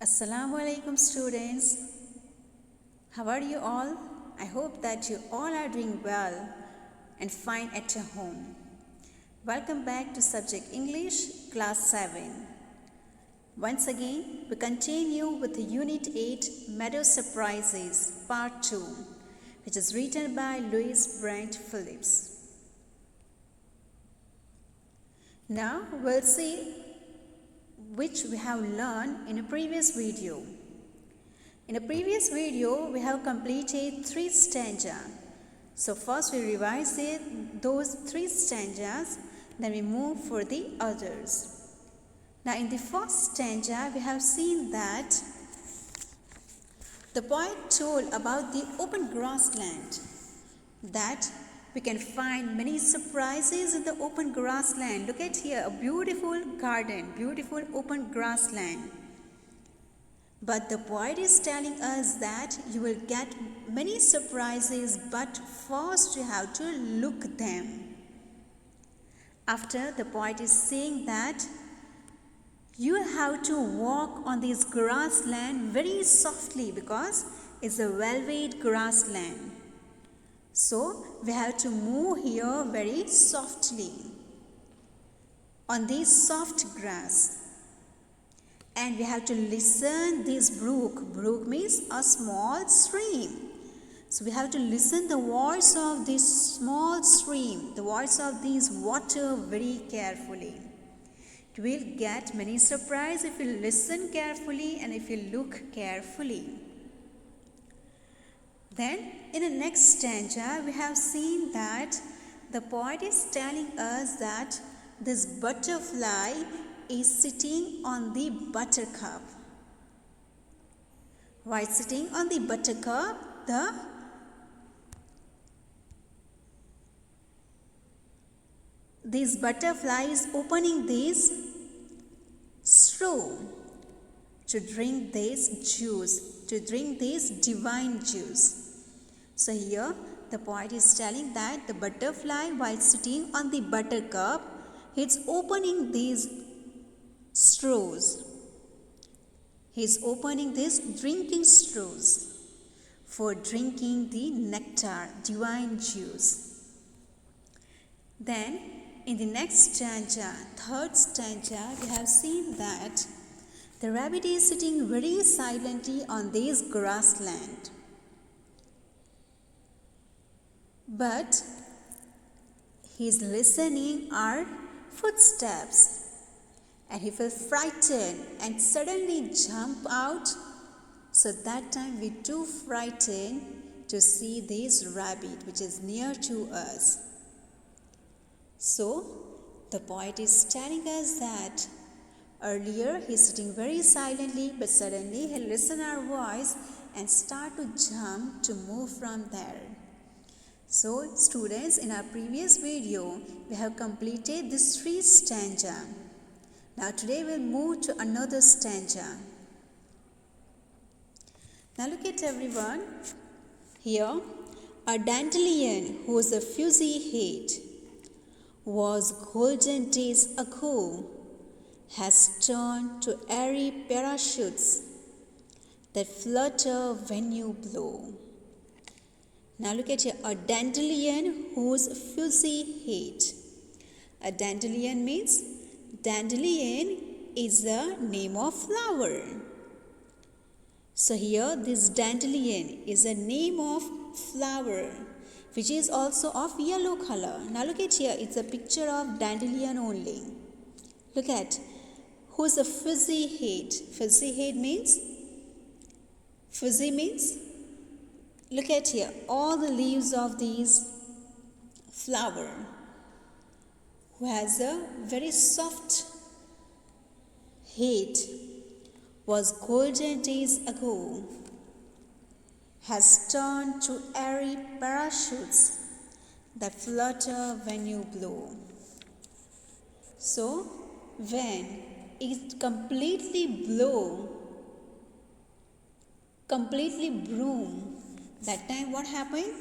Assalamu alaikum students. How are you all? I hope that you all are doing well and fine at your home. Welcome back to subject English class 7. Once again, we continue with Unit 8 Meadow Surprises Part 2, which is written by Louis Brandt Phillips. Now we'll see which we have learned in a previous video. In a previous video, we have completed 3 stanzas. So first we revise those 3 stanzas, then we move for the others. Now in the first stanza, we have seen that the poet told about the open grassland, that we can find many surprises in the open grassland. Look at here, a beautiful garden, beautiful open grassland. But the poet is telling us that you will get many surprises, but first you have to look them. After, the poet is saying that you have to walk on this grassland very softly because it's a velvet grassland. So we have to move here very softly on this soft grass. And we have to listen this brook. Brook means a small stream. So we have to listen the voice of this small stream, the voice of this water very carefully. You will get many surprises if you listen carefully and if you look carefully. Then in the next stanza, we have seen that the poet is telling us that this butterfly is sitting on the buttercup. While sitting on the buttercup, this butterfly is opening this straw to drink this juice, to drink this divine juice. So here the poet is telling that the butterfly, while sitting on the buttercup, it's opening these straws. He's opening these drinking straws for drinking the nectar, divine juice. Then in the next stanza, third stanza, we have seen that the rabbit is sitting very silently on this grassland. But he's listening our footsteps. And he felt frightened and suddenly jumped out. So that time we too frightened to see this rabbit which is near to us. So the poet is telling us that earlier he's sitting very silently, but suddenly he listened our voice and start to jump to move from there. So students, in our previous video, we have completed this 3 stanza. Now today we'll move to another stanza. Now look at everyone. Here, a dandelion whose fuzzy head was golden days ago has turned to airy parachutes that flutter when you blow. Now look at here, a dandelion whose fuzzy head. A dandelion means dandelion is the name of flower. So here this dandelion is a name of flower which is also of yellow color. Now look at here, it's a picture of dandelion only. Look at who's a fuzzy head. Fuzzy head means, fuzzy means, look at here, all the leaves of these flower who has a very soft head, was golden days ago, has turned to airy parachutes that flutter when you blow. So when it completely bloom, that time what happened?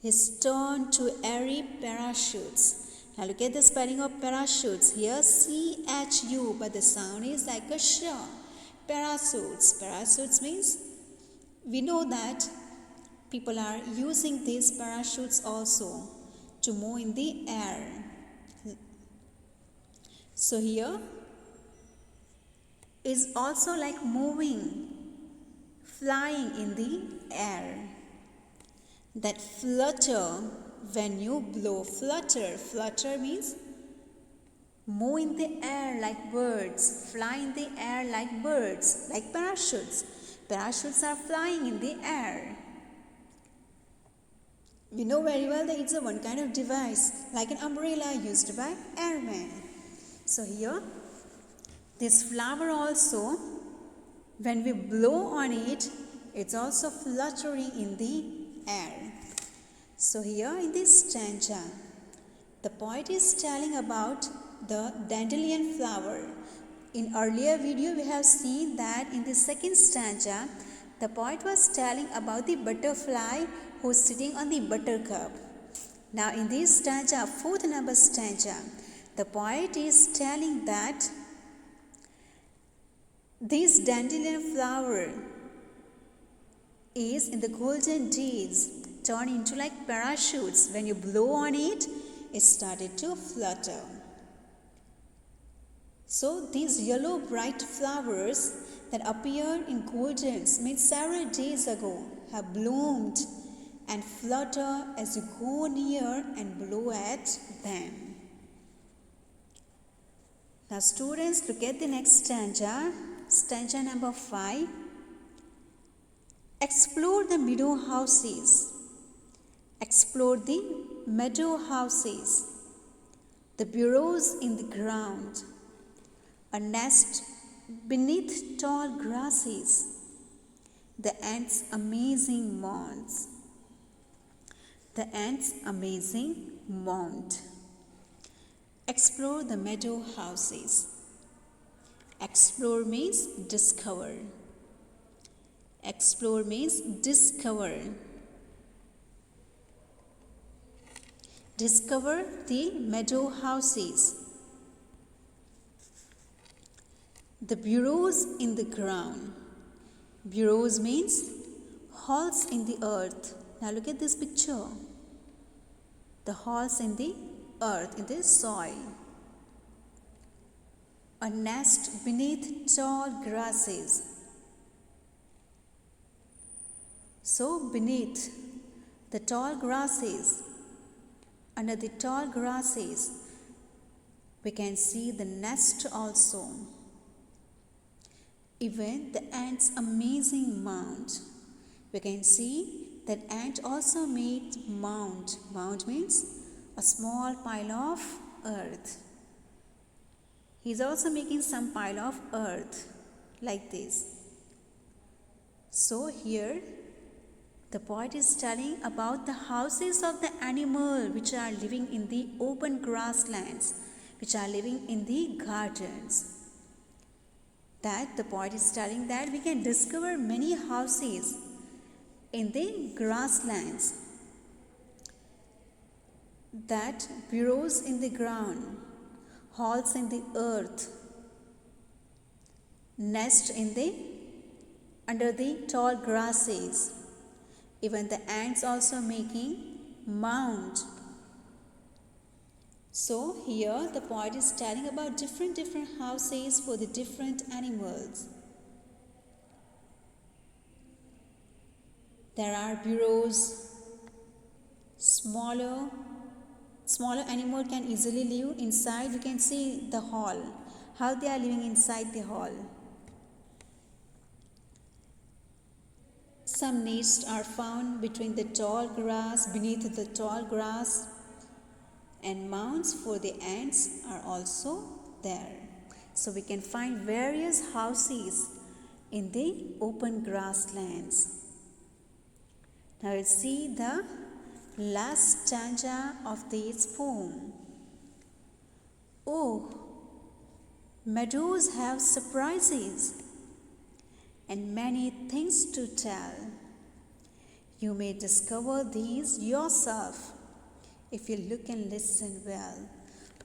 It's turned to airy parachutes. Now look at the spelling of parachutes. Here C-H-U, but the sound is like a sh. parachutes. Parachutes means we know that people are using these parachutes also to move in the air. So here is also like moving, flying in the air. That flutter when you blow. Flutter means move in the air like birds, fly in the air like birds, like parachutes. Parachutes are flying in the air. We know very well that it's a one kind of device, like an umbrella used by airmen. So here, this flower also, when we blow on it, it's also fluttering in the air. So here in this stanza, the poet is telling about the dandelion flower. In earlier video, we have seen that in the second stanza, the poet was telling about the butterfly who's sitting on the buttercup. Now in this stanza, fourth number stanza, the poet is telling that this dandelion flower is in the golden days turned into like parachutes. When you blow on it, it started to flutter. So these yellow bright flowers that appeared in golden means several days ago have bloomed and flutter as you go near and blow at them. Now students, look at the next stanza, stanza number 5. Explore the meadow houses. Explore the meadow houses. The burrows in the ground. A nest beneath tall grasses. The ants' amazing mounds. The ants' amazing mound. Explore the meadow houses. Explore means discover. Explore means discover. Discover the meadow houses. The burrows in the ground. Burrows means holes in the earth. Now look at this picture. The holes in the earth, in the soil. A nest beneath tall grasses. So beneath the tall grasses, under the tall grasses, we can see the nest also. Even the ant's amazing mound. We can see that ant also made mound. Mound means a small pile of earth. He's also making some pile of earth like this. So here the poet is telling about the houses of the animal which are living in the open grasslands, which are living in the gardens. That the poet is telling that we can discover many houses in the grasslands, that burrows in the ground, holes in the earth, nest in the under the tall grasses. Even the ants also making mound. So here the poet is telling about different houses for the different animals. There are burrows. Smaller animal can easily live inside. You can see the hall, how they are living inside the hall. Some nests are found between the tall grass, beneath the tall grass, and mounds for the ants are also there. So we can find various houses in the open grasslands. Now let's see the last stanza of this poem. Oh, meadows have surprises and many things to tell. You may discover these yourself if you look and listen well.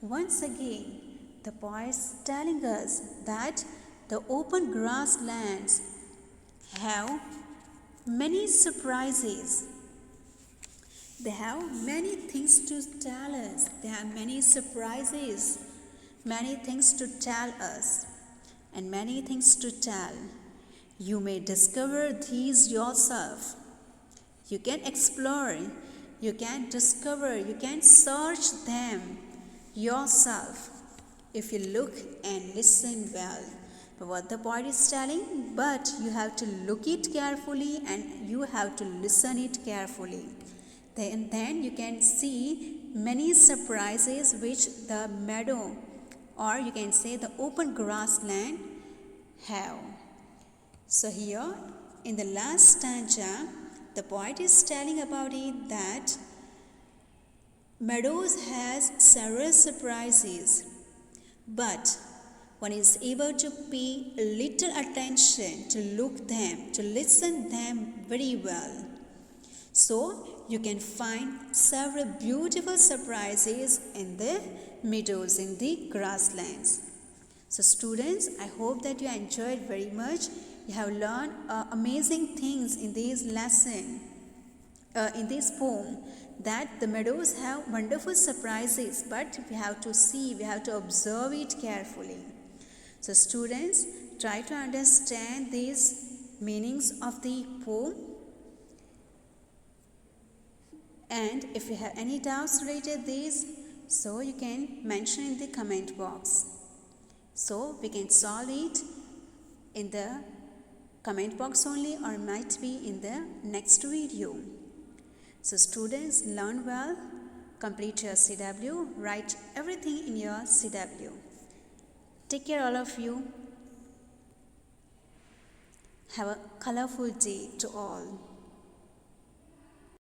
Once again, the poet is telling us that the open grasslands have many surprises. They have many things to tell us. They have many surprises, many things to tell us, and many things to tell. You may discover these yourself. You can explore, you can discover, you can search them yourself if you look and listen well. But what the poet is telling, but you have to look it carefully and you have to listen it carefully. Then you can see many surprises which the meadow, or you can say the open grassland, have. So here in the last stanza, the poet is telling about it that meadows has several surprises, but one is able to pay a little attention to look them, to listen them very well. So you can find several beautiful surprises in the meadows, in the grasslands. So students, I hope that you enjoyed very much. You have learned amazing things in this lesson, in this poem, that the meadows have wonderful surprises, but we have to see, we have to observe it carefully. So students, try to understand these meanings of the poem. And if you have any doubts related to this, so you can mention in the comment box. So we can solve it in the comment box only, or might be in the next video. So students, learn well, complete your CW, write everything in your CW. Take care all of you. Have a colorful day to all.